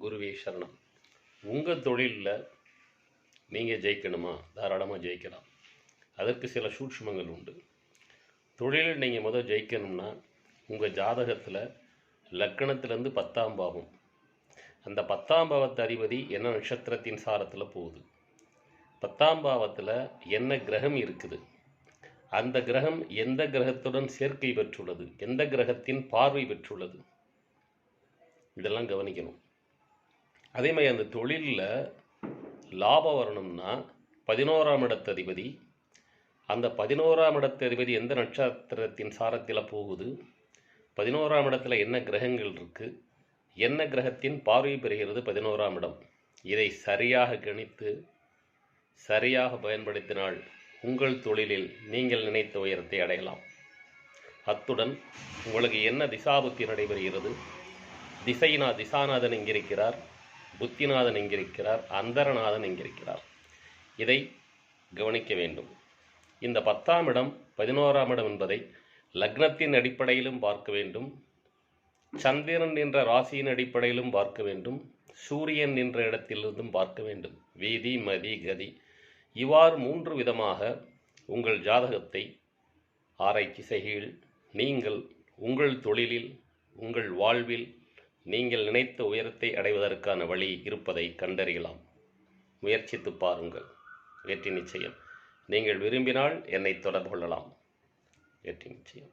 குருவே சரணம். உங்கள் தொழிலில் நீங்கள் ஜெயிக்கணுமா? தாராளமாக ஜெயிக்கலாம். அதற்கு சில சூட்சுமங்கள் உண்டு. தொழிலில் நீங்கள் முதல் ஜெயிக்கணும்னா உங்கள் ஜாதகத்தில் லக்கணத்திலேருந்து 10ஆம் பாவம், அந்த 10ஆம் பாவத்து அதிபதி என்ன நட்சத்திரத்தின் சாரத்தில் போகுது, 10ஆம் பாவத்தில் என்ன கிரகம் இருக்குது, அந்த கிரகம் எந்த கிரகத்துடன் சேர்க்கை பெற்றுள்ளது, எந்த கிரகத்தின் பார்வை பெற்றுள்ளது, இதெல்லாம் கவனிக்கணும். அதே மாதிரி அந்த தொழிலில் லாபம் வரணும்னா 11ஆம் இடத்து அதிபதி, அந்த 11ஆம் இடத்து அதிபதி எந்த நட்சத்திரத்தின் சாரத்தில் போகுது, 11ஆம் இடத்துல என்ன கிரகங்கள் இருக்குது, என்ன கிரகத்தின் பார்வை பெறுகிறது 11ஆம் இடம், இதை சரியாக கணித்து சரியாக பயன்படுத்தினால் உங்கள் தொழிலில் நீங்கள் நினைத்த உயரத்தை அடையலாம். அத்துடன் உங்களுக்கு என்ன திசாபுத்தி நடைபெறுகிறது, திசாநாதன் எங்கிருக்கிறார், புத்திநாதன் எங்கிருக்கிறார், அந்தரநாதன் எங்கிருக்கிறார், இதை கவனிக்க வேண்டும். இந்த 10ஆம் இடம் 11ஆம் இடம் என்பதை லக்னத்தின் அடிப்படையிலும் பார்க்க வேண்டும், சந்திரன் என்ற ராசியின் அடிப்படையிலும் பார்க்க வேண்டும், சூரியன் என்ற இடத்திலிருந்தும் பார்க்க வேண்டும். வீதி மதி கதி இவ்வாறு 3 விதமாக உங்கள் ஜாதகத்தை ஆராய்ச்சி செய்கையில் நீங்கள் உங்கள் தொழிலில் உங்கள் வாழ்வில் நீங்கள் நினைத்த உயரத்தை அடைவதற்கான வழி இருப்பதை கண்டறியலாம். முயற்சித்து பாருங்கள், வெற்றி நிச்சயம். நீங்கள் விரும்பினால் என்னை தொடர்பு கொள்ளலாம். வெற்றி நிச்சயம்.